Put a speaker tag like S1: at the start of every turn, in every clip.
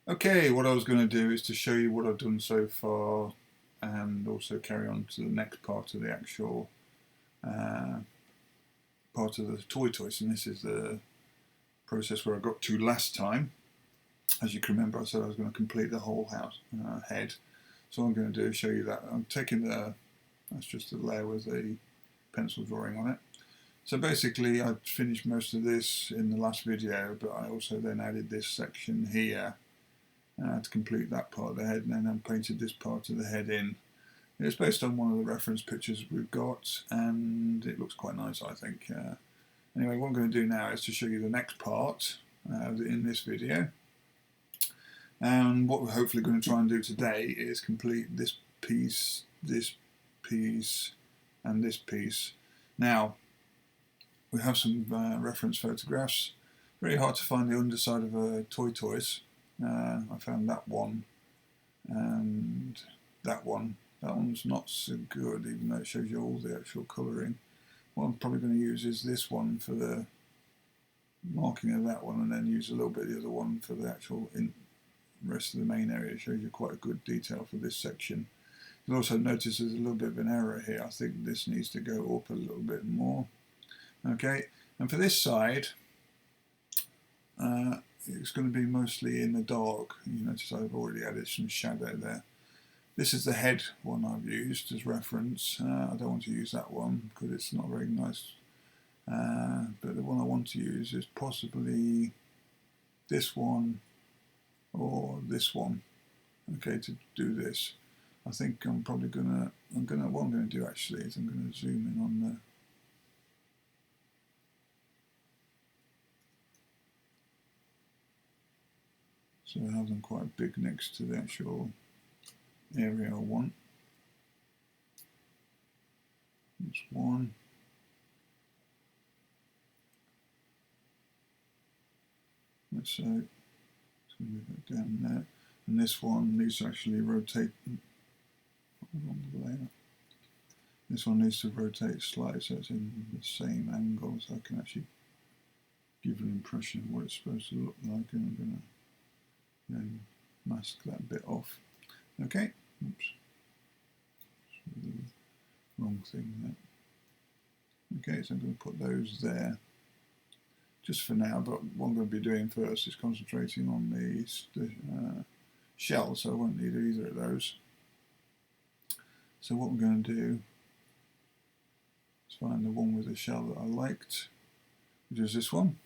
S1: Okay, what I was going to do is to show you what I've done so far and also carry on to the next part of the actual uh, part of the Tortoise, and this is the process where I got to last time. As you can remember, I said I was going to complete the whole house head. So what I'm going to do is show you that. I'm taking that's just a layer with a pencil drawing on it. So basically I finished most of this in the last video, but I also then added this section here to complete that part of the head, and then I painted this part of the head in. It's based on one of the reference pictures we've got, and it looks quite nice, I think. Anyway, what I'm going to do now is to show you the next part in this video. And what we're hopefully going to try and do today is complete this piece, and this piece. Now, we have some reference photographs. Very hard to find the underside of a tortoise. I found that one and that one. That one's not so good, even though it shows you all the actual colouring. What I'm probably going to use is this one for the marking of that one, and then use a little bit of the other one for the actual rest of the main area. It shows you quite a good detail for this section. You'll also notice there's a little bit of an error here. I think this needs to go up a little bit more. Okay, and for this side, it's going to be mostly in the dark. You notice I've already added some shadow there. This is the head one I've used as reference. I don't want to use that one because it's not very nice. But the one I want to use is possibly this one or this one. Okay, to do this, I think I'm probably what I'm going to do actually is I'm going to zoom in on the so I have them quite big next to the actual area I want. That's one. Let's say move it down there, and this one needs to actually rotate along the layer. This one needs to rotate slightly so it's in the same angle, so I can actually give an impression of what it's supposed to look like, and I'm going to then mask that bit off. Okay, oops, the wrong thing there. Okay, so I'm going to put those there just for now, but what I'm going to be doing first is concentrating on the shell, so I won't need either of those. So what I'm going to do is find the one with the shell that I liked, which is this one.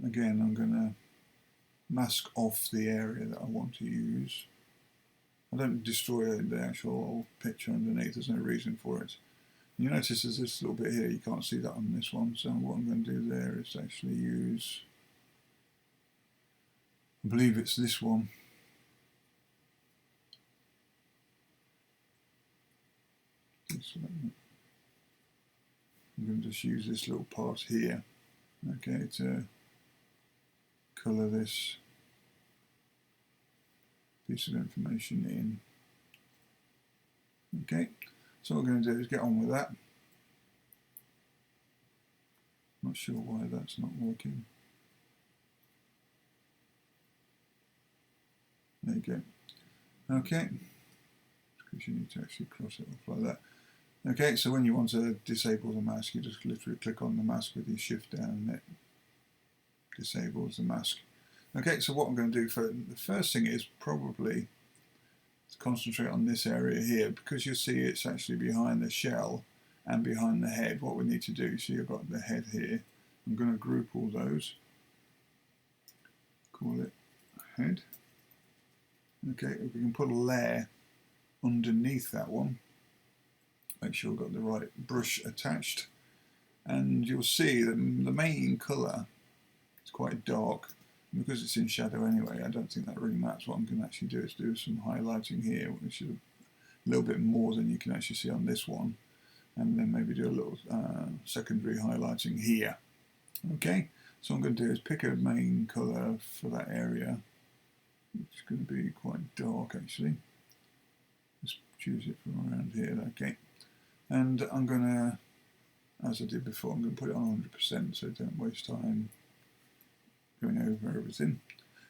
S1: Again, I'm going to mask off the area that I want to use. I don't destroy the actual picture underneath, there's no reason for it. You notice there's this little bit here, you can't see that on this one, so what I'm going to do there is actually use, I believe it's this one. I'm going to just use this little part here, okay, to colour this piece of information in. Okay, so what I'm going to do is get on with that. Not sure why that's not working. There you go. Okay, because you need to actually cross it off like that. Okay, so when you want to disable the mask, you just literally click on the mask with your shift down and it disables the mask. Okay, so what I'm going to do for the first thing is probably to concentrate on this area here, because you see it's actually behind the shell and behind the head. What we need to do, so you've got the head here, I'm going to group all those, call it head. Okay, we can put a layer underneath that one, make sure we've got the right brush attached, and you'll see that the main colour is quite dark. Because it's in shadow anyway, I don't think that really matters. What I'm going to actually do is do some highlighting here, which is a little bit more than you can actually see on this one, and then maybe do a little secondary highlighting here. Okay, so what I'm going to do is pick a main colour for that area, which is going to be quite dark actually. Just choose it from around here, okay. And I'm going to, as I did before, I'm going to put it on 100% so don't waste time going over everything.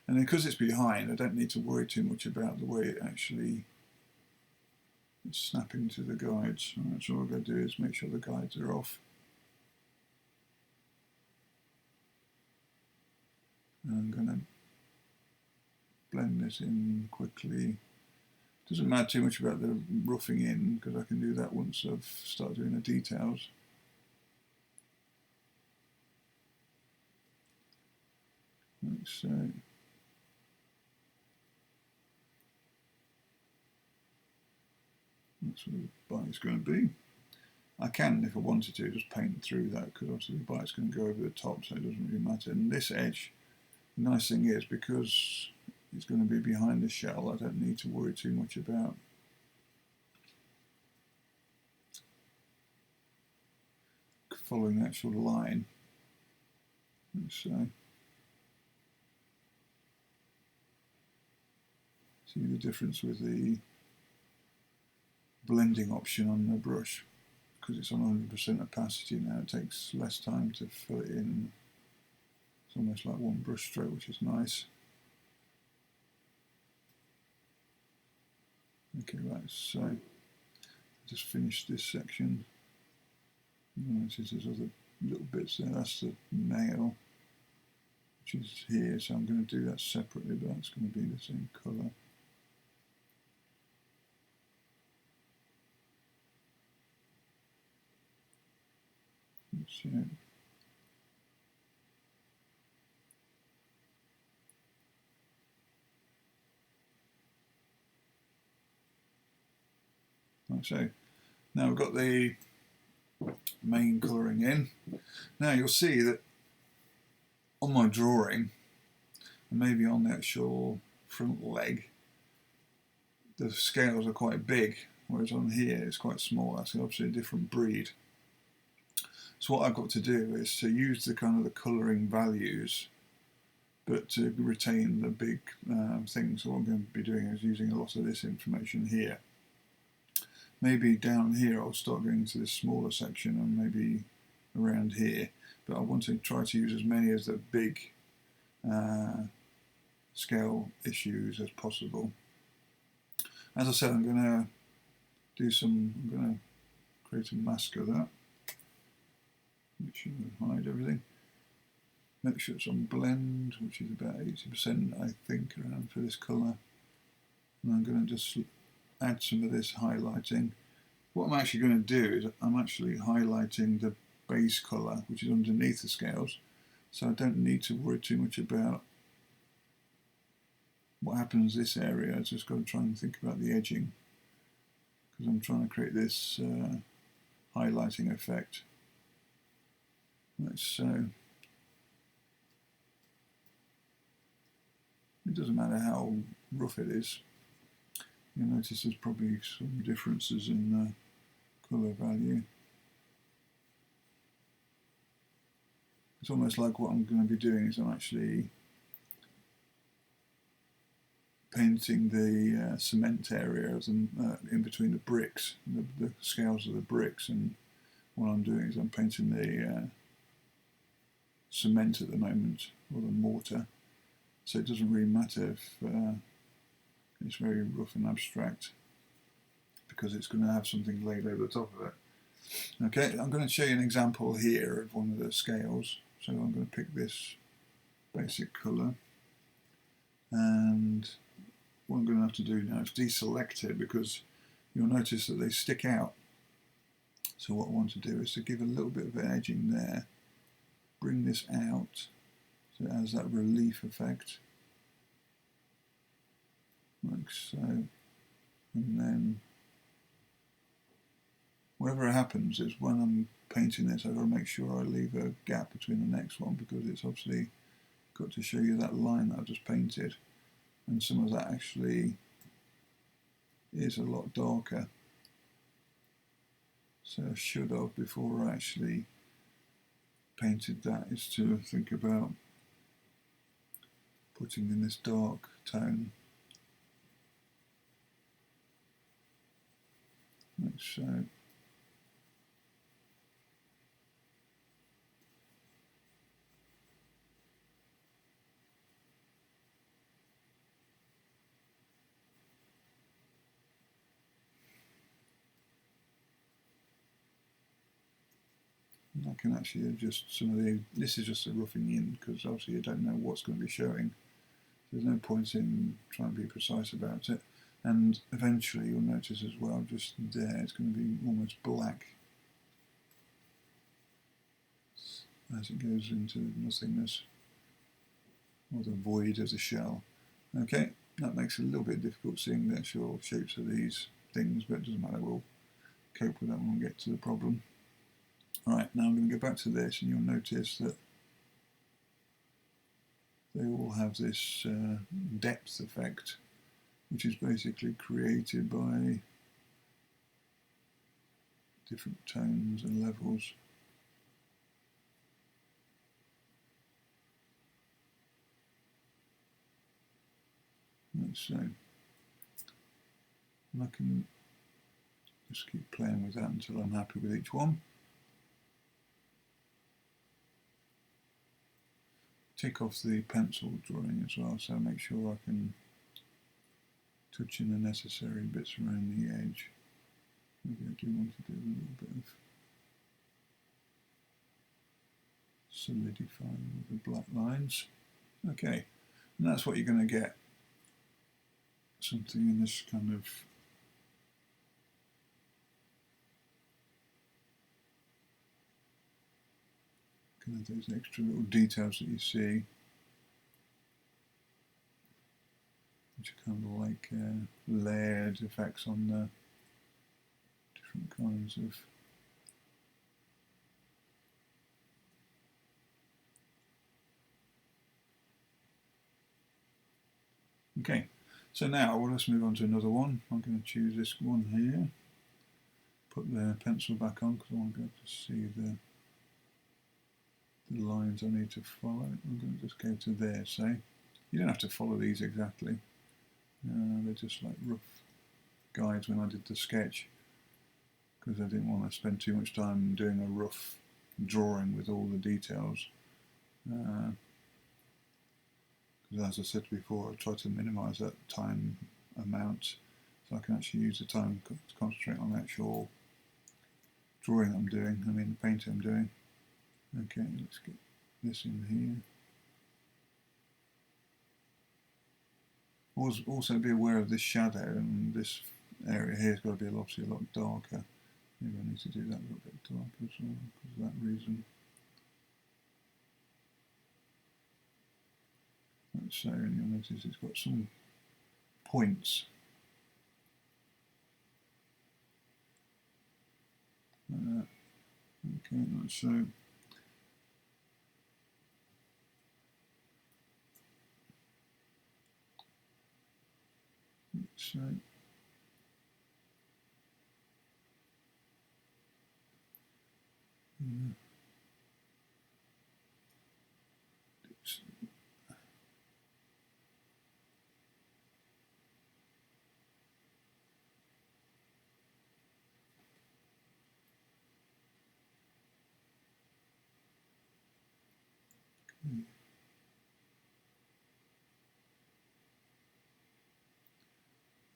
S1: And because it's behind, I don't need to worry too much about the way it actually is snapping to the guides. So all I've got to do is make sure the guides are off. And I'm going to blend this in quickly. Doesn't matter too much about the roughing in, because I can do that once I've started doing the details. Like so. That's what the bite's going to be. I can, if I wanted to, just paint through that, because obviously the bite's going to go over the top, so it doesn't really matter. And this edge, the nice thing is, because it's going to be behind the shell, I don't need to worry too much about following the actual line. So, see the difference with the blending option on the brush, because it's on 100% opacity now. It takes less time to fill it in. It's almost like one brush stroke, which is nice. Okay, right, so just finish this section. Notice there's other little bits there. That's the nail, which is here, so I'm going to do that separately, but that's going to be the same colour. So, so now we've got the main colouring in. Now you'll see that on my drawing, and maybe on the actual front leg, the scales are quite big, whereas on here it's quite small. That's obviously a different breed. So what I've got to do is to use the kind of the colouring values, but to retain the big things. So what I'm going to be doing is using a lot of this information here. Maybe down here I'll start going to this smaller section, and maybe around here, but I want to try to use as many of the big scale issues as possible. As I said, I'm going to create a mask of that, which should hide everything. Make sure it's on blend, which is about 80%, I think, around for this colour. And I'm going to just add some of this highlighting. What I'm actually going to do is I'm actually highlighting the base colour, which is underneath the scales, so I don't need to worry too much about what happens in this area. I just got to try and think about the edging, because I'm trying to create this highlighting effect. So it doesn't matter how rough it is. You'll notice there's probably some differences in the colour value. It's almost like what I'm going to be doing is I'm actually painting the cement area in between the bricks, the scales of the bricks, and what I'm doing is I'm painting the cement at the moment, or the mortar, so it doesn't really matter if it's very rough and abstract, because it's going to have something laid over the top of it. Okay, I'm going to show you an example here of one of the scales. So I'm going to pick this basic colour, and what I'm going to have to do now is deselect it, because you'll notice that they stick out. So what I want to do is to give a little bit of an edging there, bring this out so it has that relief effect, like so, and then whatever happens is when I'm painting this, I've got to make sure I leave a gap between the next one, because it's obviously got to show you that line that I've just painted, and some of that actually is a lot darker. So I should have, before I actually painted that, is to think about putting in this dark tone, like so. I can actually adjust some of the, this is just a roughing in because obviously you don't know what's going to be showing. There's no point in trying to be precise about it. And eventually you'll notice as well, just there, it's going to be almost black as it goes into nothingness, or the void of the shell. Okay, that makes it a little bit difficult seeing the actual shapes of these things, but it doesn't matter, we'll cope with that when we get to the problem. Right, now I'm going to go back to this, and you'll notice that they all have this depth effect, which is basically created by different tones and levels. Let's see. And I can just keep playing with that until I'm happy with each one. Tick off the pencil drawing as well, so make sure I can touch in the necessary bits around the edge. Maybe I do want to do a little bit of solidifying with the black lines. Okay, and that's what you're going to get. Something in this kind of those extra little details that you see, which are kind of like layered effects on the different kinds of okay. So now, well, let's move on to another one. I'm going to choose this one here, put the pencil back on because I want to be able to see the lines I need to follow. I'm going to just go to there, say. You don't have to follow these exactly. They're just like rough guides when I did the sketch, because I didn't want to spend too much time doing a rough drawing with all the details. As I said before, I try to minimise that time amount so I can actually use the time to concentrate on the actual drawing that I'm doing, the painting I'm doing. Okay, let's get this in here. Also be aware of this shadow, and this area here has got to be obviously a lot darker. Maybe I need to do that a little bit darker as well because of that reason. So, and you'll notice it's got some points. Okay, so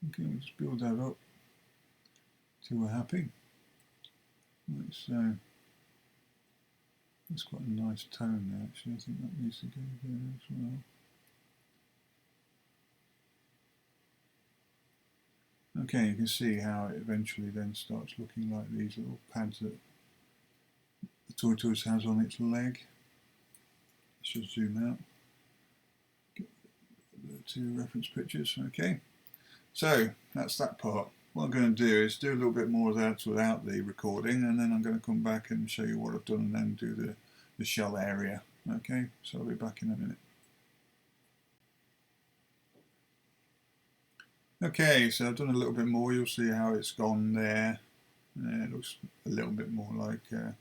S1: okay, we'll just build that up till we're happy. That's quite a nice tone there actually. I think that needs to go there as well. Okay, you can see how it eventually then starts looking like these little pads that the tortoise has on its leg. Let's just zoom out. Get the two reference pictures. Okay, so that's that part. What I'm going to do is do a little bit more of that without the recording, and then I'm going to come back and show you what I've done and then do the shell area. Okay, so I'll be back in a minute. Okay, so I've done a little bit more. You'll see how it's gone there. It looks a little bit more like the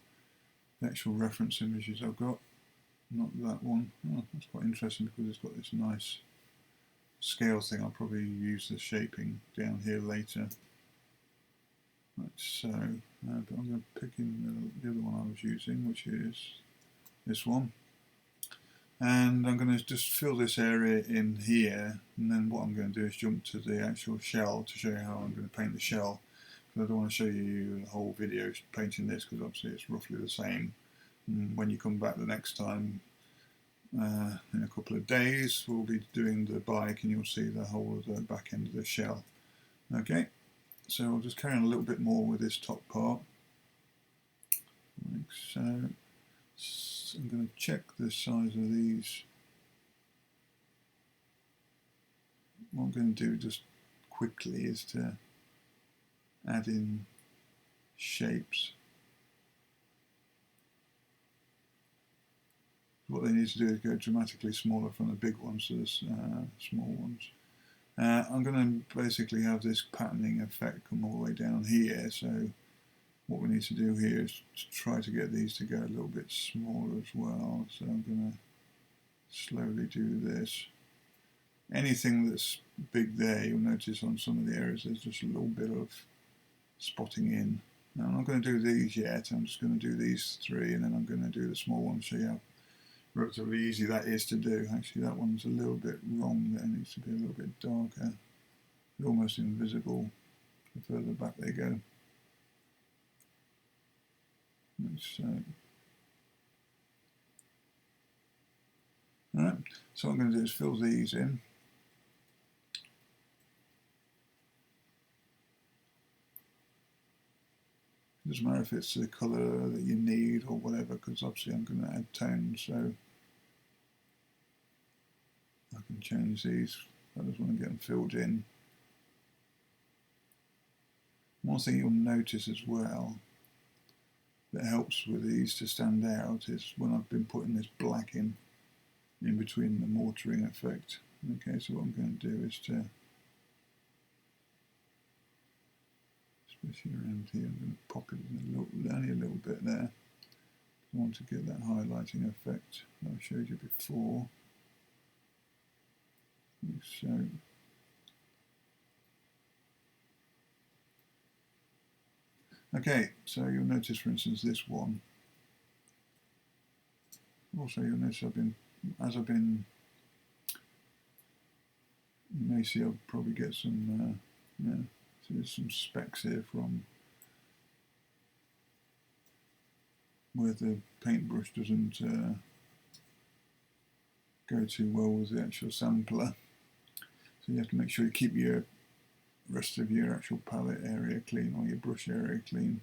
S1: actual reference images I've got. Not that one. Oh, that's quite interesting because it's got this nice scale thing. I'll probably use the shaping down here later. Like so. But I'm going to pick in the other one I was using, which is this one. And I'm going to just fill this area in here, and then what I'm going to do is jump to the actual shell to show you how I'm going to paint the shell. Because I don't want to show you the whole video painting this, because obviously it's roughly the same. when you come back the next time, in a couple of days, we'll be doing the bike and you'll see the whole of the back end of the shell. Okay, so I'll just carry on a little bit more with this top part, like so. I'm going to check the size of these. What I'm going to do just quickly is to add in shapes. What they need to do is go dramatically smaller from the big ones to the small ones. I'm going to basically have this patterning effect come all the way down here, so what we need to do here is to try to get these to go a little bit smaller as well. So I'm going to slowly do this. Anything that's big there, you'll notice on some of the areas there's just a little bit of spotting in. Now I'm not going to do these yet, I'm just going to do these three and then I'm going to do the small ones, so yeah, relatively easy that is to do. Actually that one's a little bit wrong there, it needs to be a little bit darker. They're almost invisible the further back they go. So, alright, so what I'm going to do is fill these in. It doesn't matter if it's the colour that you need or whatever, because obviously I'm going to add tones, so I can change these. I just want to get them filled in. One thing you'll notice as well that helps with these to stand out is when I've been putting this black in between the mortaring effect. Okay, so what I'm going to do is to, especially around here, I'm going to pop it in only a little bit there. I want to get that highlighting effect that I showed you before. Like so. Okay, so you'll notice, for instance, this one. Also, you'll notice you may see I'll probably get some, so there's some specks here from where the paintbrush doesn't go too well with the actual sampler. So you have to make sure you keep your rest of your actual palette area clean or your brush area clean,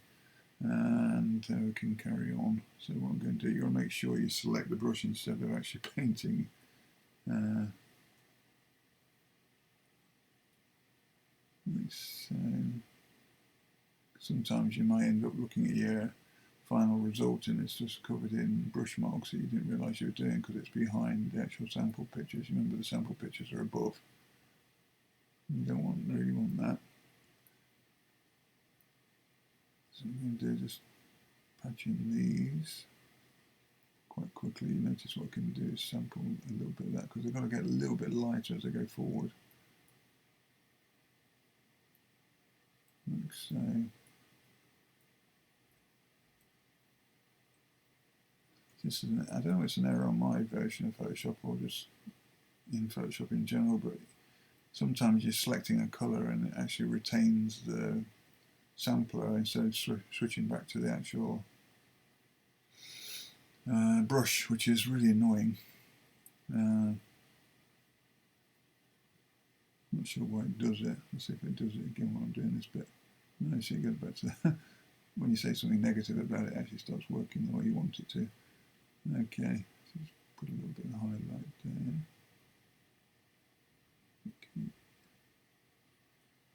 S1: and we can carry on. So what I'm going to do, you want to make sure you select the brush instead of actually painting. So sometimes you might end up looking at your final result and it's just covered in brush marks that you didn't realise you were doing because it's behind the actual sample pictures. Remember, the sample pictures are above. You don't really want that. So I'm going to do just patching these quite quickly. You notice what I can do is sample a little bit of that because they've got to get a little bit lighter as they go forward. Like so. This is I don't know if it's an error on my version of Photoshop or just in Photoshop in general, but sometimes you're selecting a colour and it actually retains the sampler instead of switching back to the actual brush, which is really annoying. Not sure why it does it. Let's see if it does it again while I'm doing this bit. No, see, it goes back to when you say something negative about it, it actually starts working the way you want it to. Okay, so just put a little bit of highlight there. Okay.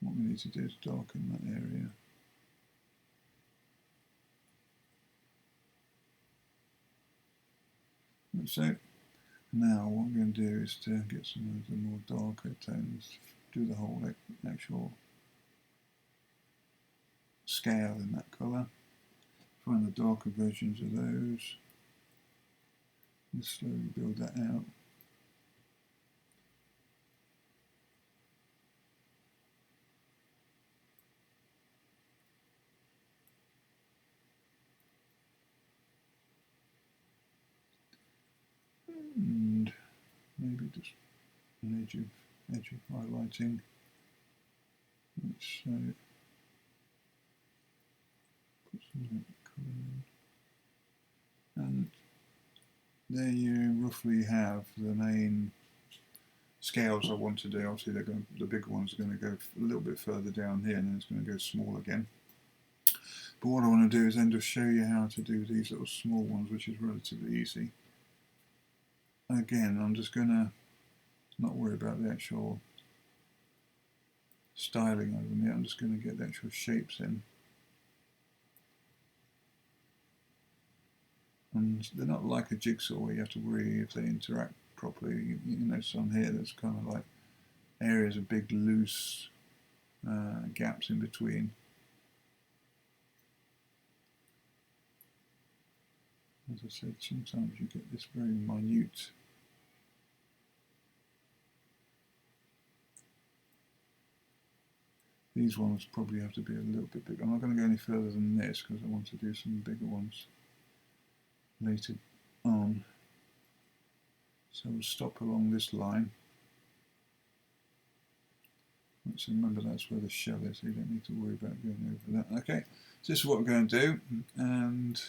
S1: What we need to do is darken that area. So now what I'm going to do is to get some of the more darker tones, do the whole actual scale in that colour, find the darker versions of those, and slowly build that out. And maybe just an edge of highlighting. Let's put some of that colour in. And there you roughly have the main scales I want to do. Obviously the bigger ones are going to go a little bit further down here, and then it's going to go small again. But what I want to do is then just show you how to do these little small ones, which is relatively easy. Again, I'm just going to not worry about the actual styling of them yet. I'm just going to get the actual shapes in. And they're not like a jigsaw where you have to worry if they interact properly. You notice on here there's kind of like areas of big loose gaps in between. As I said, sometimes you get this very minute these ones probably have to be a little bit bigger. I'm not going to go any further than this because I want to do some bigger ones later on. So we'll stop along this line. Let's remember that's where the shell is, so you don't need to worry about going over that. Okay, so this is what we're going to do, and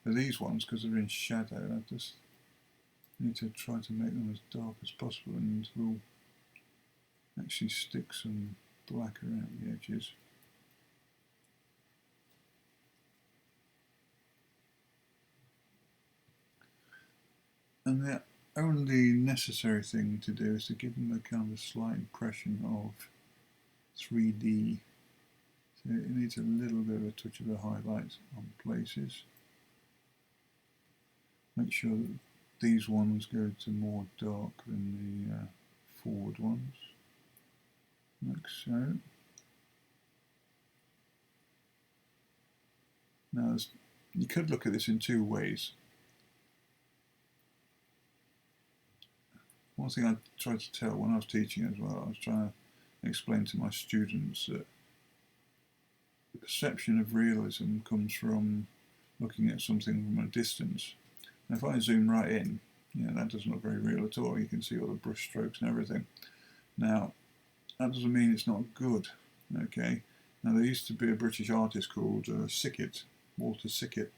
S1: for these ones, because they're in shadow, I just need to try to make them as dark as possible, and we'll actually stick some black around the edges. And the only necessary thing to do is to give them a kind of slight impression of 3D. So it needs a little bit of a touch of a highlight on places. Make sure that these ones go to more dark than the forward ones, like so. Now you could look at this in two ways. One thing I tried to tell when I was teaching as well, I was trying to explain to my students that the perception of realism comes from looking at something from a distance. And if I zoom right in, that doesn't look very real at all. You can see all the brush strokes and everything. Now, that doesn't mean it's not good, okay? Now, there used to be a British artist called Sickett, Walter Sickett.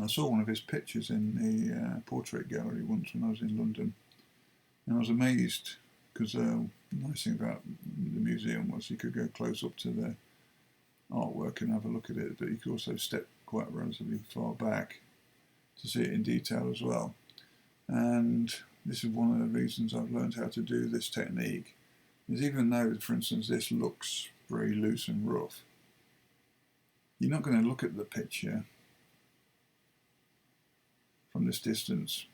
S1: I saw one of his pictures in the portrait gallery once when I was in London. And I was amazed, because the nice thing about the museum was you could go close up to the artwork and have a look at it, but you could also step quite relatively far back to see it in detail as well. And this is one of the reasons I've learned how to do this technique, is even though, for instance, this looks very loose and rough, you're not going to look at the picture from this distance.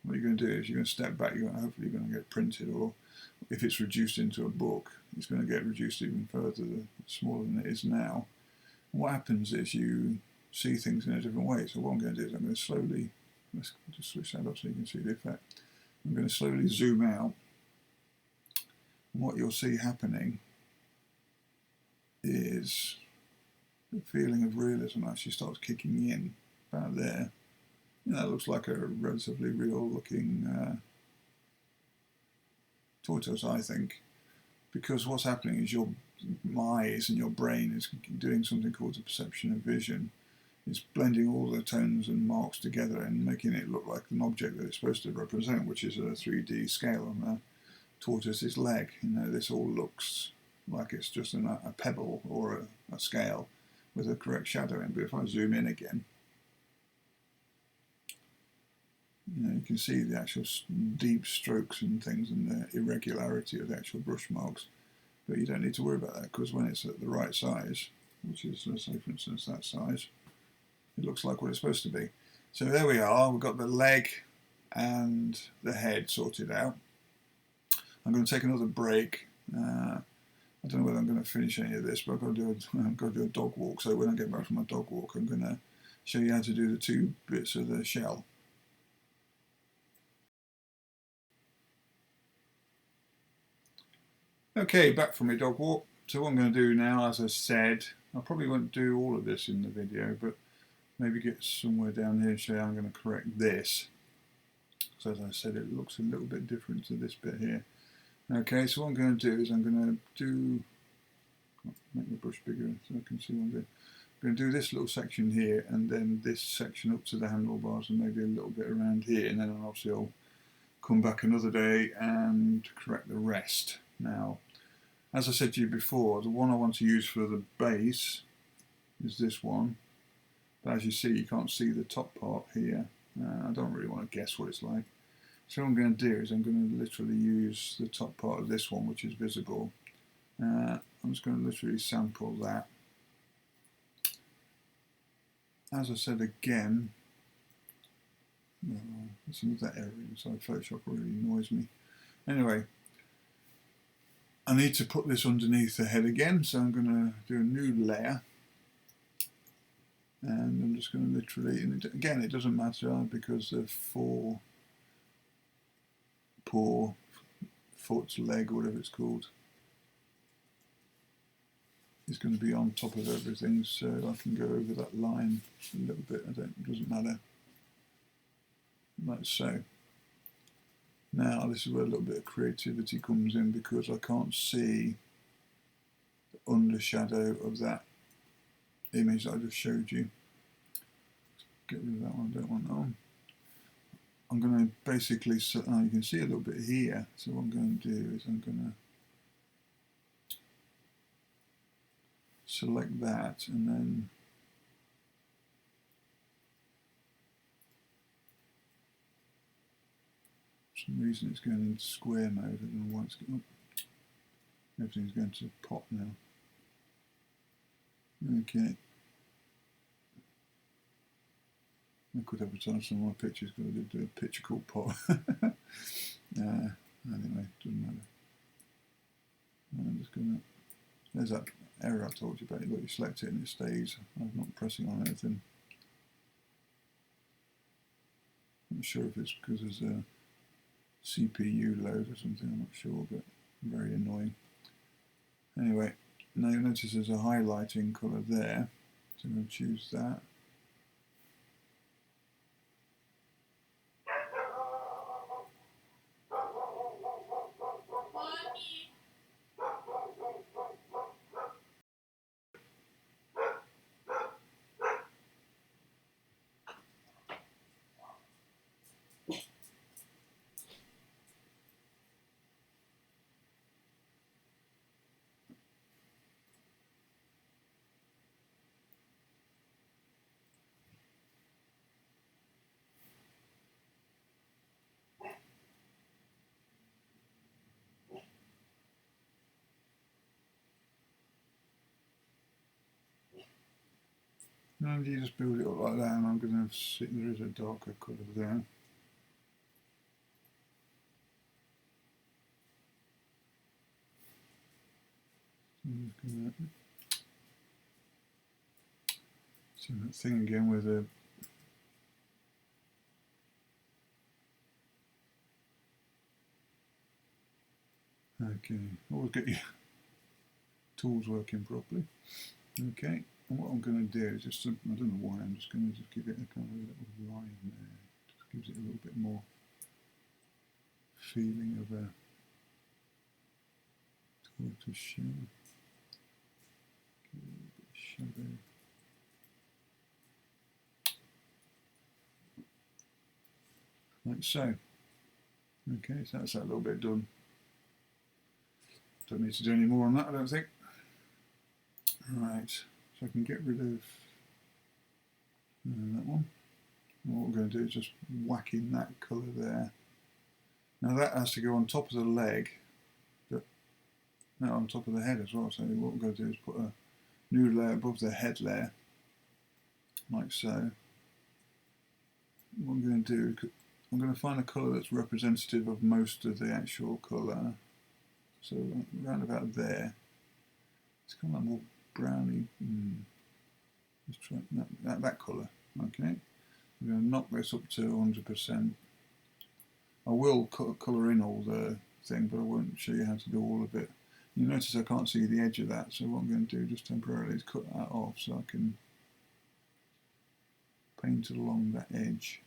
S1: What you're going to do is you're going to step back, hopefully you're going to get printed, or if it's reduced into a book, it's going to get reduced even further, smaller than it is now. And what happens is you see things in a different way. So what I'm going to do is I'm going to slowly, let's just switch that up so you can see the effect. I'm going to slowly zoom out, and what you'll see happening is the feeling of realism actually starts kicking in about there. That looks like a relatively real looking tortoise, I think, because what's happening is your eyes and your brain is doing something called the perception of vision. It's blending all the tones and marks together and making it look like an object that it's supposed to represent, which is a 3D scale on a tortoise's leg. This all looks like it's just a pebble or a scale with a correct shadow in. But if I zoom in again, you can see the actual deep strokes and things and the irregularity of the actual brush marks. But you don't need to worry about that, because when it's at the right size, which is, let's say for instance that size, it looks like what it's supposed to be. So there we are, we've got the leg and the head sorted out. I'm going to take another break. I don't know whether I'm going to finish any of this, but I've got to do a dog walk. So when I get back from my dog walk, I'm going to show you how to do the two bits of the shell. Okay, back from my dog walk. So what I'm going to do now, as I said, I probably won't do all of this in the video, but maybe get somewhere down here and show you how I'm going to correct this. So as I said, it looks a little bit different to this bit here. Okay, so what I'm going to do is I'm going to make the brush bigger so I can see what I'm doing. going to do this little section here, and then this section up to the handlebars, and maybe a little bit around here, and then obviously I'll come back another day and correct the rest. Now, as I said to you before, the one I want to use for the base is this one. But as you see, you can't see the top part here. I don't really want to guess what it's like. So what I'm going to do is I'm going to literally use the top part of this one, which is visible. I'm just going to literally sample that. As I said again, some of that error inside Photoshop really annoys me. Anyway, I need to put this underneath the head again, so I'm going to do a new layer. And I'm just going to literally, and again, it doesn't matter because the paw, foot, leg, whatever it's called, is going to be on top of everything, so I can go over that line a little bit. It doesn't matter. Like so. Now this is where a little bit of creativity comes in, because I can't see the undershadow of that image that I just showed you. Get rid of that one, I don't want that one. I'm going to basically, you can see a little bit here, so what I'm going to do is I'm going to select that, and then for some reason it's going into square mode. I don't know why it's going, everything's going to pop now. Okay. I could advertise some of my pictures because I did do a picture called Pop. Anyway, doesn't matter. I'm just going to, there's that error I told you about. Look, you select it and it stays. I'm not pressing on anything. I'm not sure if it's because there's a CPU load or something, I'm not sure, but very annoying. Anyway, now you'll notice there's a highlighting colour there, so I'm going to choose that. And you just build it up like that, and I'm going to see there is a darker colour there. I'm just going to see that thing again with a okay, always get your tools working properly. Okay, and what I'm going to do is just, I don't know why, I'm just going to give it a kind of a little line there. Just gives it a little bit more feeling of a tortoise shell. Give it a little bit of shadow. Like so. Okay, so that's that little bit done. Don't need to do any more on that, I don't think. Right, so I can get rid of that one. And what we're going to do is just whack in that colour there. Now that has to go on top of the leg, but now on top of the head as well. So what we're going to do is put a new layer above the head layer, like so. What I'm going to do, I'm going to find a colour that's representative of most of the actual colour. So around about there, it's kind of like more browny. Let's try that colour. Okay, I'm going to knock this up to 100%. I will colour in all the thing, but I won't show you how to do all of it. You notice I can't see the edge of that, so what I'm going to do just temporarily is cut that off so I can paint along that edge.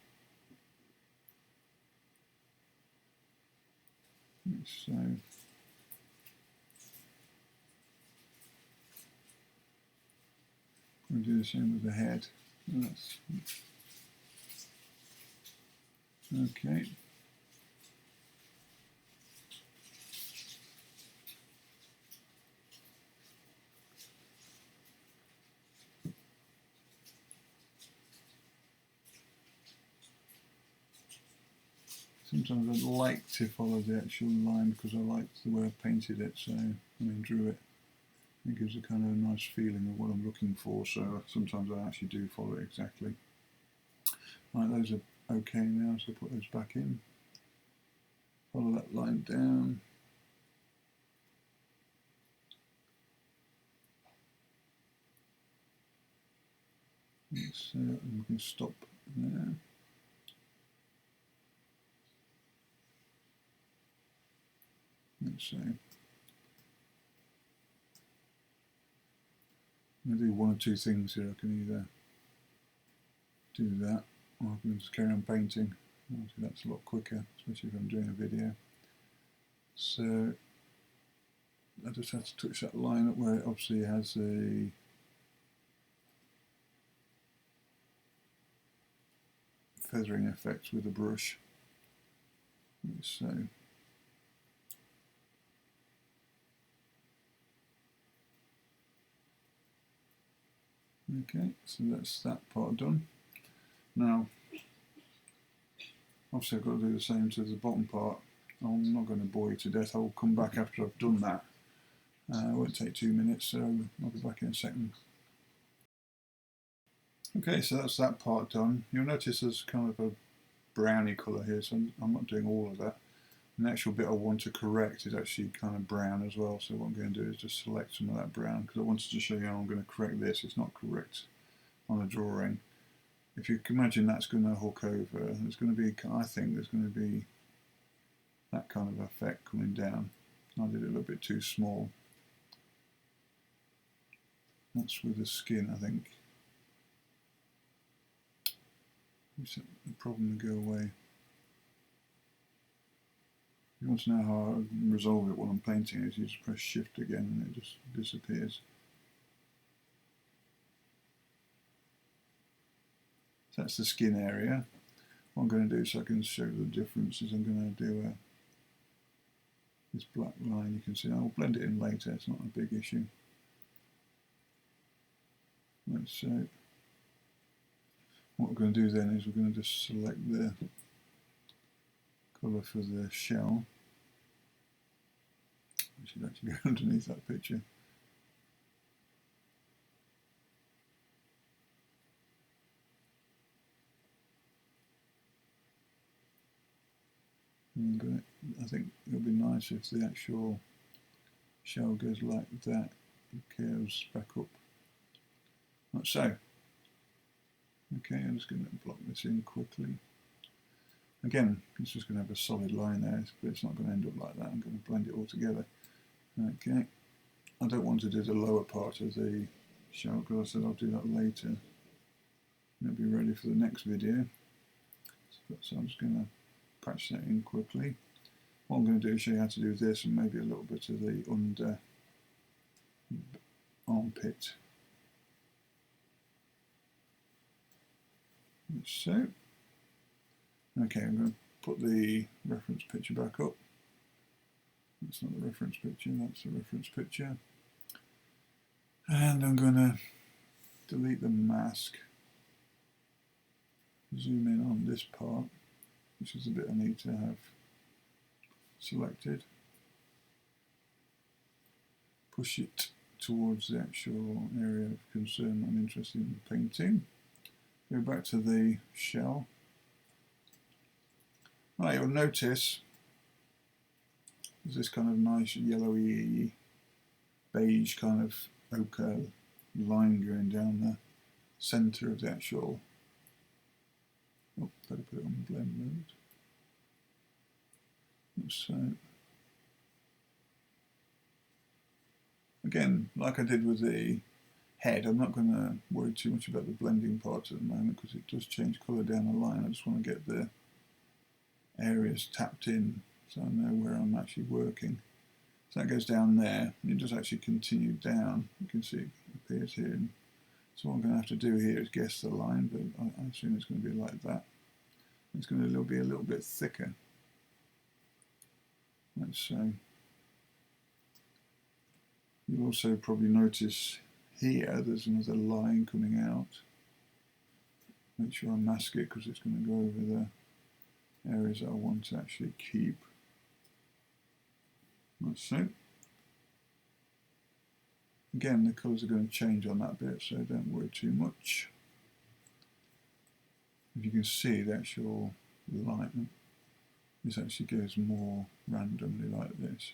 S1: So We'll do the same with the head. That's, okay. Sometimes I like to follow the actual line because I like the way I painted it, so drew it. It gives a kind of a nice feeling of what I'm looking for, so sometimes I actually do follow it exactly. Right, those are okay now, so put those back in. Follow that line down. So we can stop there. Let's see. I'm going to do one or two things here. I can either do that or I can just carry on painting. Obviously that's a lot quicker, especially if I'm doing a video. So I just have to touch that line up where it obviously has a feathering effect with the brush. So okay, so that's that part done. Now obviously I've got to do the same to the bottom part. I'm not going to bore you to death. I'll come back after I've done that. It won't take 2 minutes, so I'll be back in a second. Okay, so that's that part done. You'll notice there's kind of a browny colour here, so I'm not doing all of that. The actual bit I want to correct is actually kind of brown as well, so what I'm going to do is just select some of that brown, because I wanted to show you how I'm going to correct this. It's not correct on a drawing. If you can imagine that's going to hook over, there's going to be, I think there's going to be that kind of effect coming down. I did it a little bit too small. That's with the skin, I think. The problem to go away. If you want to know how I resolve it while I'm painting is you just press shift again and it just disappears. So that's the skin area. What I'm going to do so I can show the difference is I'm going to do this black line. You can see I'll blend it in later, it's not a big issue. So what we're going to do then is we're going to just select the colour for the shell. We should actually go underneath that picture. And I think it'll be nice if the actual shell goes like that and curves back up. Like so. Okay, I'm just going to block this in quickly. Again, it's just going to have a solid line there, but it's not going to end up like that. I'm going to blend it all together. Okay, I don't want to do the lower part of the shell because I said I'll do that later. It'll be ready for the next video. So I'm just going to patch that in quickly. What I'm going to do is show you how to do this and maybe a little bit of the under armpit. So, okay, I'm going to put the reference picture back up. That's not the reference picture, that's the reference picture. And I'm going to delete the mask, zoom in on this part, which is the bit I need to have selected. Push it towards the actual area of concern I'm interested in painting. Go back to the shell. Right, you'll notice there's this kind of nice yellowy beige kind of ochre line going down the centre of the actual. Oh, better put it on blend mode. So again, like I did with the head, I'm not going to worry too much about the blending part at the moment because it does change colour down the line. I just want to get the areas tapped in so I know where I'm actually working. So that goes down there, and it does actually continue down. You can see it appears here in So what I'm going to have to do here is guess the line, but I assume it's going to be like that. It's going to be a little bit thicker. Like so. You'll also probably notice here there's another line coming out. Make sure I mask it because it's going to go over the areas that I want to actually keep. Like so. Again, the colours are going to change on that bit, so don't worry too much. If you can see the actual line, this actually goes more randomly like this.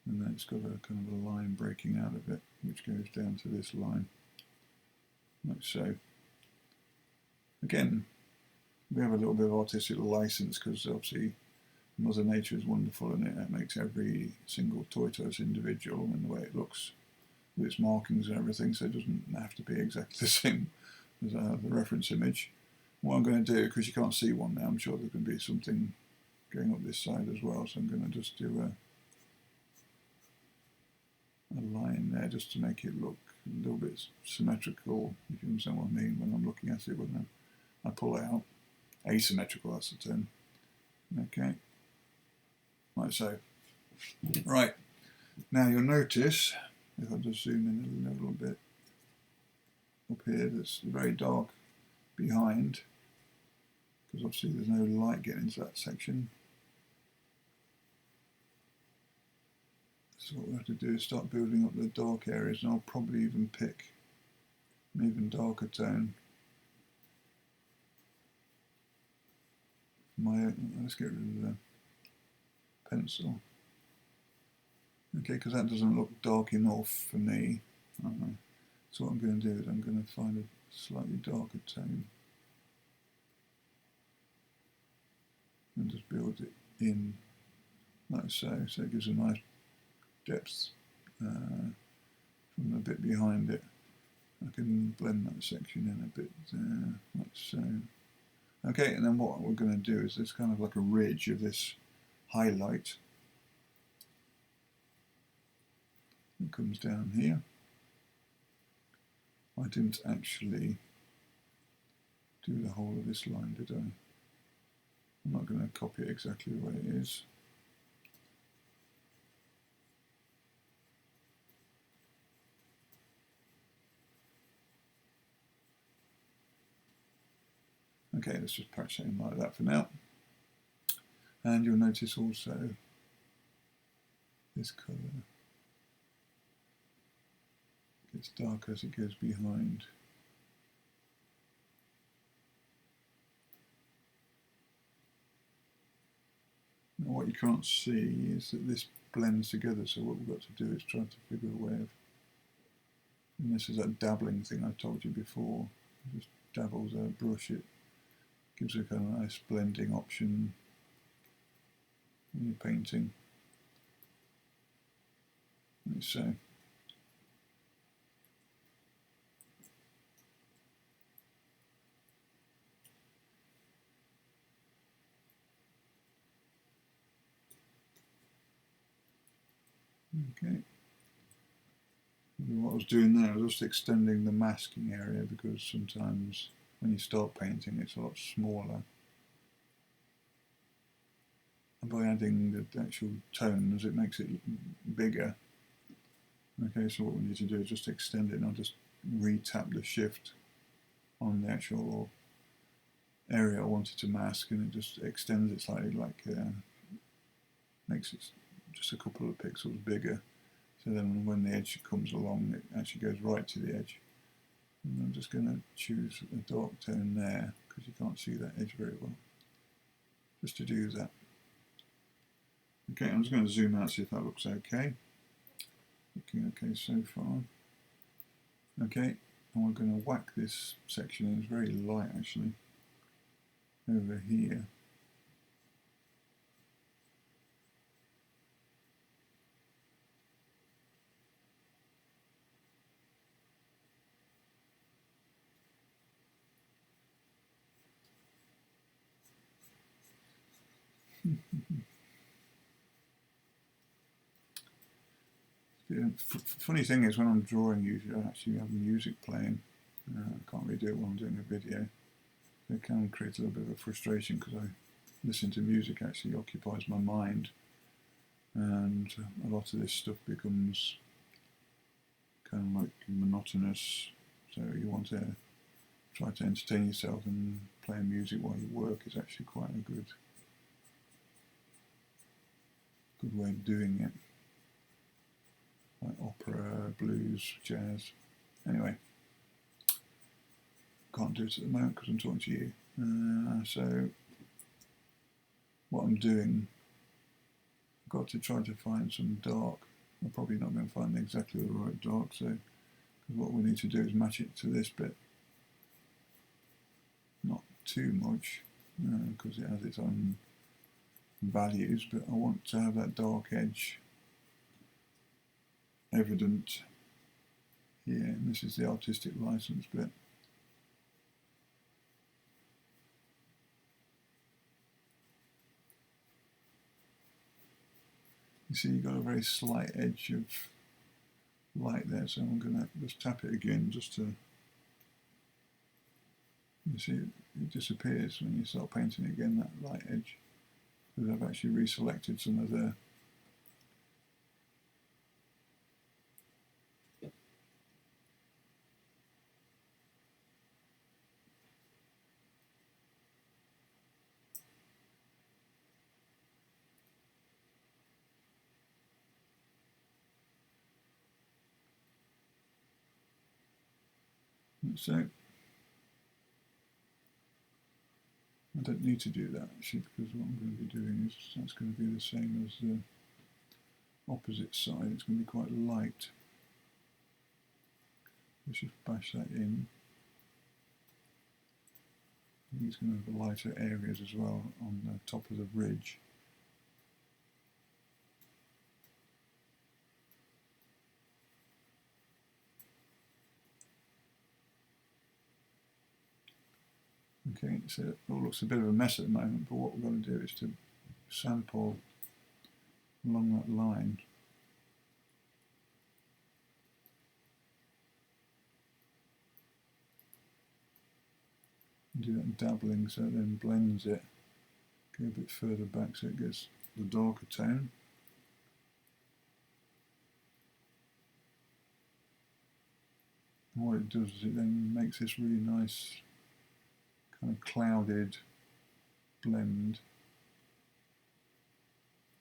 S1: And then it's got a kind of a line breaking out of it, which goes down to this line, like so. Again, we have a little bit of artistic license because obviously Mother Nature is wonderful and it makes every single tortoise individual in the way it looks with its markings and everything, so it doesn't have to be exactly the same as the reference image. What I'm going to do, because you can't see one now, I'm sure there's going to be something going up this side as well, so I'm going to just do a line there just to make it look a little bit symmetrical, if you understand what I mean when I'm looking at it when I pull it out. Asymmetrical, that's the term. Okay, like so. Right, now you'll notice, if I just zoom in a little bit up here, that's very dark behind, because obviously there's no light getting into that section. So what we have to do is start building up the dark areas, and I'll probably even pick an even darker tone. Let's get rid of the pencil. Okay, because that doesn't look dark enough for me. So what I'm going to do is I'm going to find a slightly darker tone and just build it in like so. So it gives a nice depth from the bit behind it. I can blend that section in a bit like so. Okay, and then what we're going to do is there's kind of like a ridge of this highlight that comes down here. I didn't actually do the whole of this line, did I? I'm not going to copy it exactly the way it is. Okay, let's just patch that in like that for now. And you'll notice also this colour gets darker as it goes behind. Now what you can't see is that this blends together, so what we've got to do is try to figure a way of, and this is that dabbling thing I told you before, just dabbles a brush, it gives a kind of nice blending option when you're painting, like so. Okay. What I was doing there was just extending the masking area, because sometimes when you start painting it's a lot smaller. And by adding the actual tones it makes it bigger. Okay, so what we need to do is just extend it, and I'll just re-tap the shift on the actual area I wanted to mask, and it just extends it slightly, like makes it just a couple of pixels bigger. So then when the edge comes along, it actually goes right to the edge. And I'm just going to choose a dark tone there, because you can't see that edge very well, just to do that. Okay, I'm just going to zoom out, see if that looks okay. Looking okay so far. Okay, and we're going to whack this section in. It's very light actually, over here. The funny thing is, when I'm drawing, usually I actually have music playing. I can't really do it while I'm doing a video. It can create a little bit of a frustration because I listening to music actually occupies my mind, and a lot of this stuff becomes kind of like monotonous. So you want to try to entertain yourself, and playing music while you work is actually quite a good way of doing it. Like opera, blues, jazz. Anyway, can't do it at the moment because I'm talking to you. So what I'm doing, I've got to try to find some dark. I'm probably not going to find exactly the right dark, so what we need to do is match it to this bit. Not too much, because it has its own values, but I want to have that dark edge evident here, and this is the artistic license bit. You see, you've got a very slight edge of light there, so I'm going to just tap it again just to, you see, it disappears when you start painting again, that light edge, because I've actually reselected some of the so I don't need to do that actually, because what I'm going to be doing is that's going to be the same as the opposite side. It's going to be quite light. Let's just bash that in. He's going to have lighter areas as well on the top of the ridge. Okay, so it all looks a bit of a mess at the moment, but what we're going to do is to sample along that line. Do that dabbling so it then blends it. Go a bit further back so it gets the darker tone. And what it does is it then makes this really nice kind of clouded blend,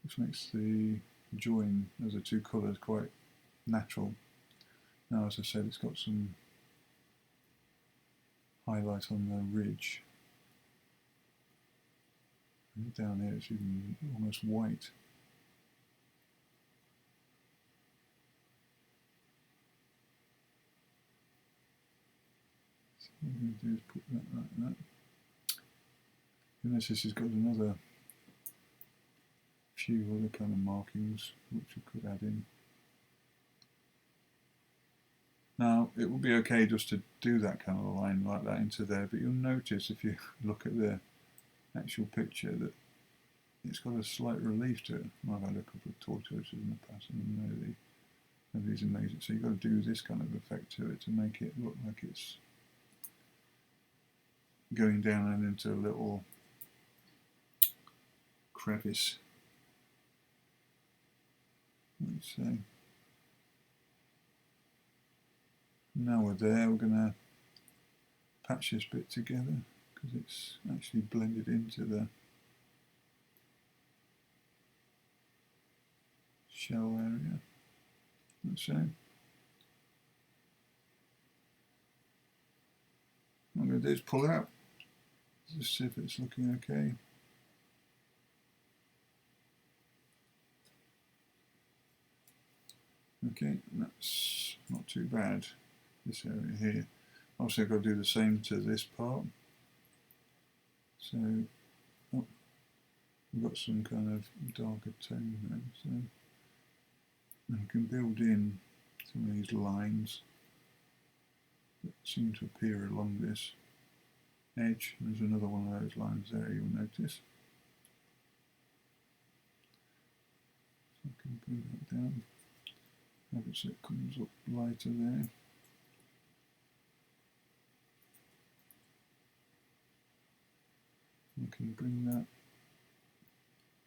S1: which makes the join of the two colours quite natural. Now, as I said, it's got some highlight on the ridge, and down here it's even almost white. So what I'm going to do is put that like that. And this has got another few other kind of markings which we could add in. Now, it will be okay just to do that kind of line like that into there, but you'll notice if you look at the actual picture that it's got a slight relief to it. I've had a couple of tortoises in the past and you know they have these amazing, so you've got to do this kind of effect to it to make it look like it's going down and into a little crevice, let's say. Now we're there, we're going to patch this bit together because it's actually blended into the shell area. Let's say. What I'm going to do is pull out, just see if it's looking okay. Okay, that's not too bad, this area here. Also I've got to do the same to this part. So, oh, we've got some kind of darker tone there, so I can build in some of these lines that seem to appear along this edge. There's another one of those lines there, you'll notice. So I can bring that down. Have it so it comes up lighter there. We can bring that,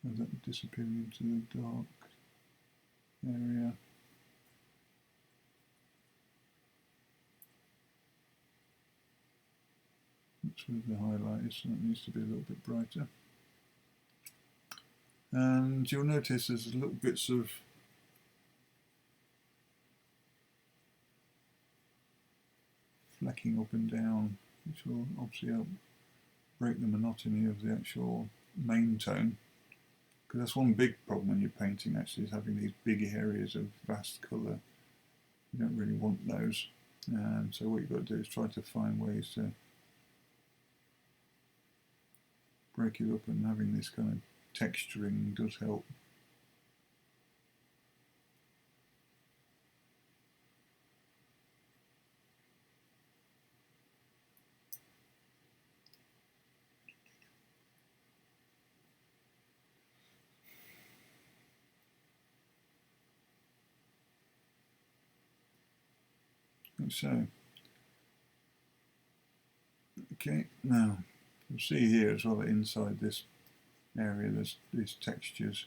S1: have that disappear into the dark area. That's where the highlight is, so it needs to be a little bit brighter. And you'll notice there's little bits of flecking up and down, which will obviously help break the monotony of the actual main tone. Because that's one big problem when you're painting, actually, is having these big areas of vast colour. You don't really want those. So what you've got to do is try to find ways to break it up, and having this kind of texturing does help. So, okay, now you'll see here as well that inside this area there's these textures.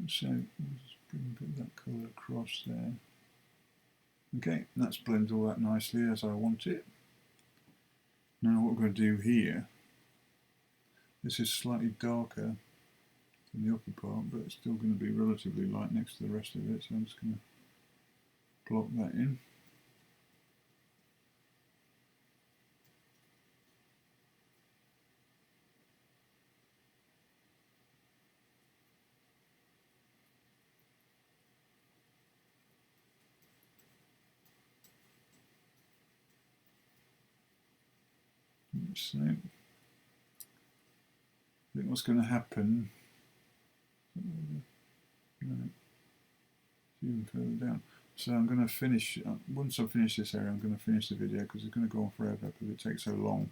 S1: So let's bring a bit of that colour across there. Okay, that's blended all that nicely as I want it. Now what we're going to do here, this is slightly darker than the upper part, but it's still going to be relatively light next to the rest of it, so I'm just going to block that in. So, I think what's going to happen, no, even further down. So I'm going to finish, once I finish this area, I'm going to finish the video because it's going to go on forever because it takes so long.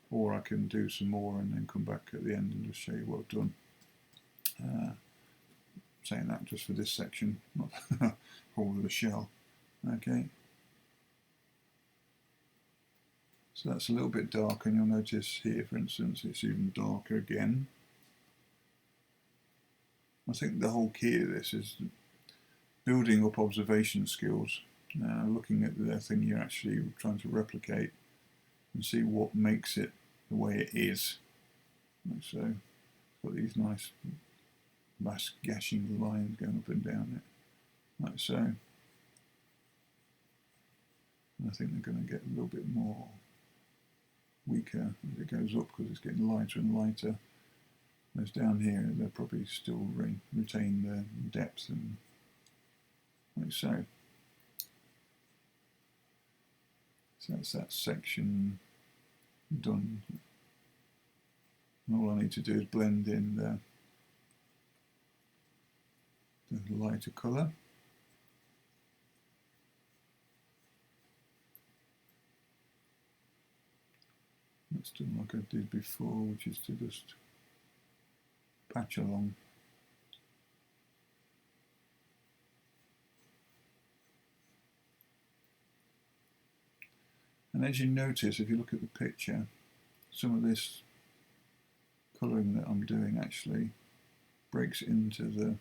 S1: Or I can do some more and then come back at the end and just show you what I've done. Saying that just for this section, not all of the shell. Okay. So that's a little bit dark, and you'll notice here, for instance, it's even darker again. I think the whole key of this is building up observation skills, looking at the thing you're actually trying to replicate and see what makes it the way it is. Like so, it's got these nice vast gashing lines going up and down it, like so. And I think they're going to get a little bit more weaker as it goes up because it's getting lighter and lighter. Whereas down here they'll probably still retain the depth, and like so. So that's that section done. And all I need to do is blend in the lighter colour. Let's do like I did before, which is to just patch along. And as you notice, if you look at the picture, some of this colouring that I'm doing actually breaks into the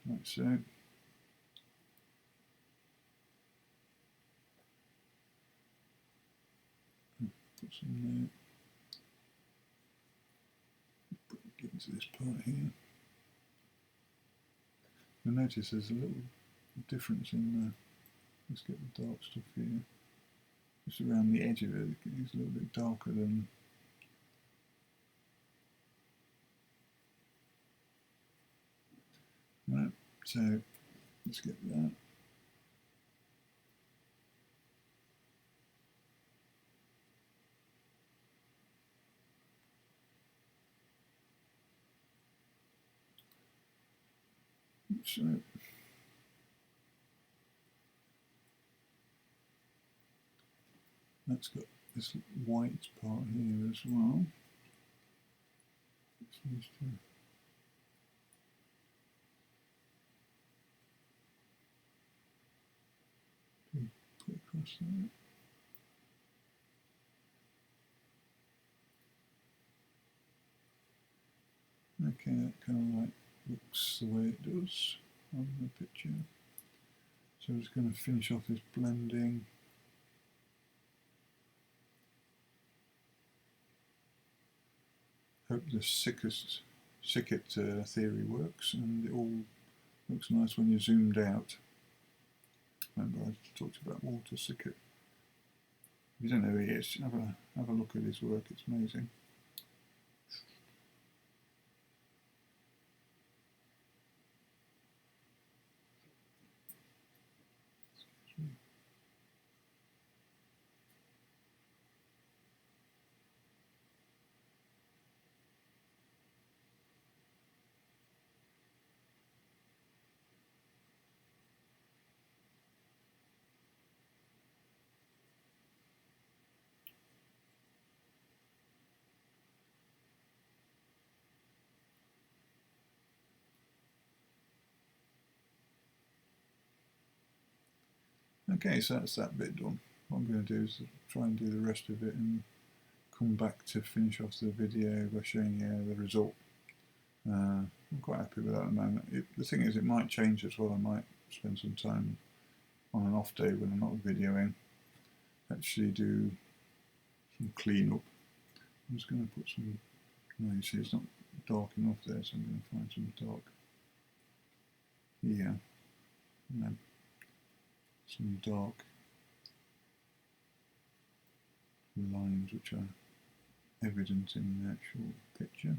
S1: like so. Put some there. Get into this part here. You'll notice there's a little difference in the, let's get the dark stuff here. just around the edge of it. It's a little bit darker than. Right, so let's get that. So that's got this white part here as well. This needs to be put across there. Okay, that kind of like looks the way it does on the picture. So I'm just going to finish off this blending. Hope the Sickett theory works, and it all looks nice when you're zoomed out. Remember I talked about Walter Sickett. If you don't know who he is, have a look at his work, it's amazing. Okay, so that's that bit done. What I'm going to do is try and do the rest of it and come back to finish off the video by showing you the result. I'm quite happy with that at the moment. The thing is, it might change as well. I might spend some time on an off day when I'm not videoing, actually do some clean up. I'm just going to put some, no, you see it's not dark enough there, so I'm going to find some dark here. No, some dark lines which are evident in the actual picture.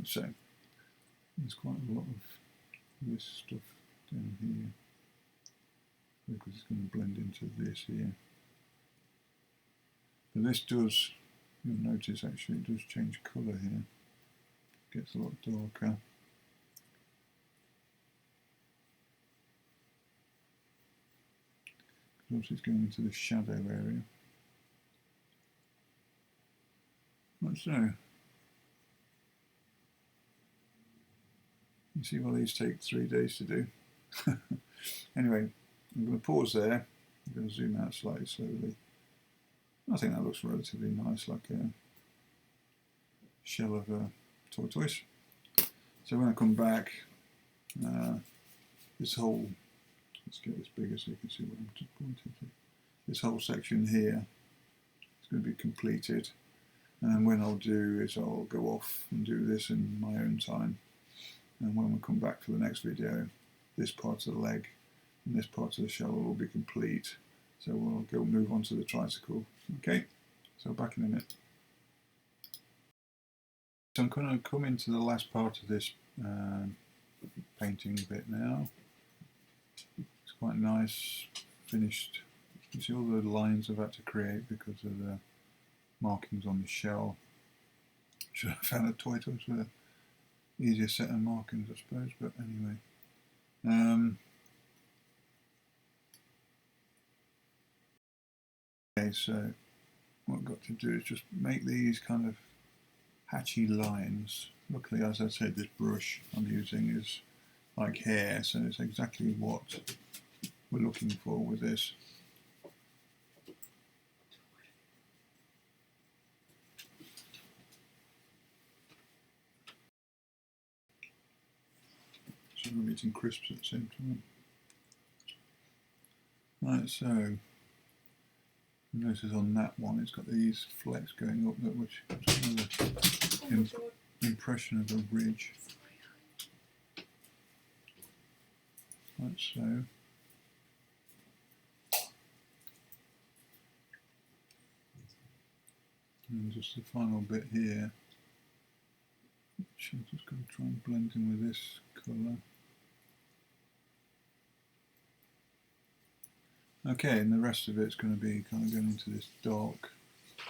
S1: So there's quite a lot of this stuff down here because it's going to blend into this here. But this does, you'll notice actually it does change colour here. It gets a lot darker. Obviously it's going into the shadow area. Like so. You see why these take 3 days to do. Anyway, I'm going to pause there. I'm going to zoom out slightly slowly. I think that looks relatively nice, like a shell of a tortoise. So when I come back, this whole, let's get this bigger so you can see what I'm pointing to. This whole section here is going to be completed. And when I'll do is I'll go off and do this in my own time. And when we come back for the next video, this part of the leg and this part of the shell will all be complete. So we'll go move on to the tricycle. Okay, so back in a minute. So I'm going to come into the last part of this painting bit now. It's quite nice, finished. You see all the lines I've had to create because of the markings on the shell. Should have found a tortoise with an easier set of markings, I suppose, but anyway. Okay, so what I've got to do is just make these kind of hatchy lines. Luckily, as I said, this brush I'm using is like hair, so it's exactly what we're looking for with this. So I'm eating crisps at the same time. Right, so notice on that one it's got these flecks going up, which is another impression of a ridge. like so. And just the final bit here, which I'm just going to try and blend in with this colour. Okay, and the rest of it's going to be kind of going into this dark, I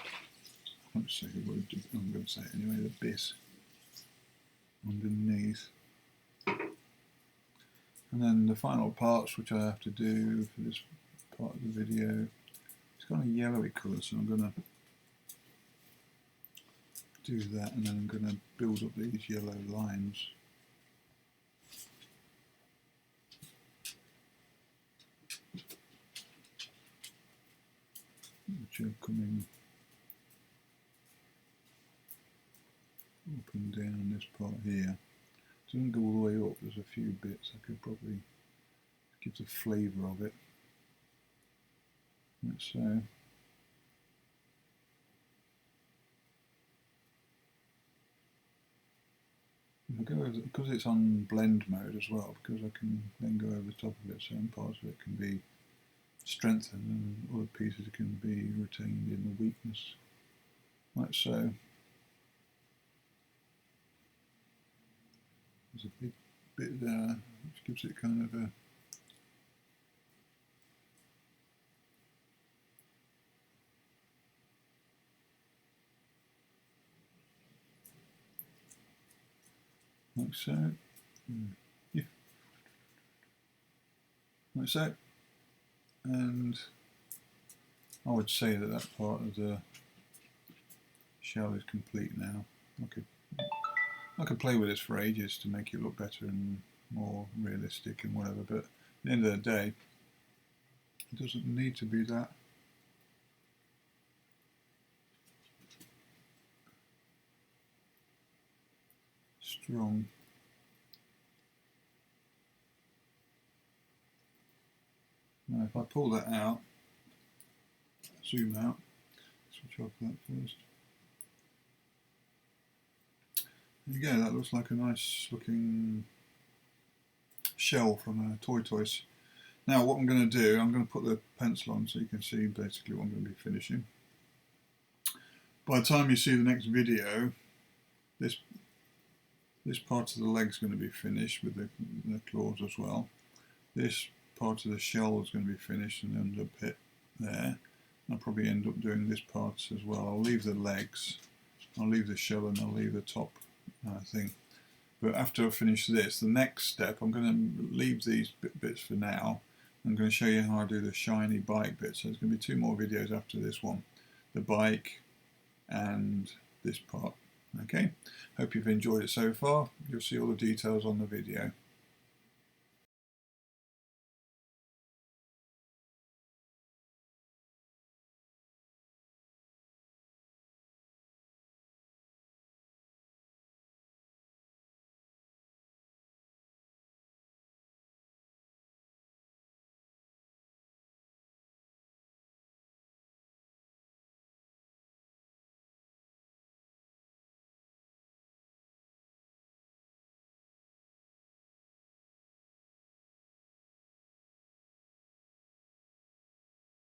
S1: won't say the word, I'm going to say it anyway, the bit underneath. And then the final parts which I have to do for this part of the video, it's kind of yellowy colour, so I'm going to do that, and then I'm going to build up these yellow lines. Which are coming up and down this part here. It doesn't go all the way up, there's a few bits I could probably give the flavour of it. Like so. If I go over, because it's on blend mode as well, because I can then go over the top of it, certain parts of it can be strengthened and other pieces can be retained in the weakness, like so. There's a big bit there which gives it kind of a like so. Yeah. Like so. And I would say that that part of the shell is complete now. I could play with this for ages to make it look better and more realistic and whatever, but at the end of the day, it doesn't need to be that strong. Now if I pull that out, zoom out, switch off that first. There you go, that looks like a nice looking shell from a Tortoise. Now what I'm going to do, I'm going to put the pencil on so you can see basically what I'm going to be finishing. By the time you see the next video, this part of the leg's going to be finished with the claws as well. This part of the shell is going to be finished and end up hit there. I'll probably end up doing this part as well. I'll leave the legs, I'll leave the shell, and I'll leave the top thing. But after I finish this, the next step, I'm going to leave these bits for now. I'm going to show you how I do the shiny bike bit. So there's going to be 2 more videos after this one. The bike and this part. Okay, hope you've enjoyed it so far. You'll see all the details on the video.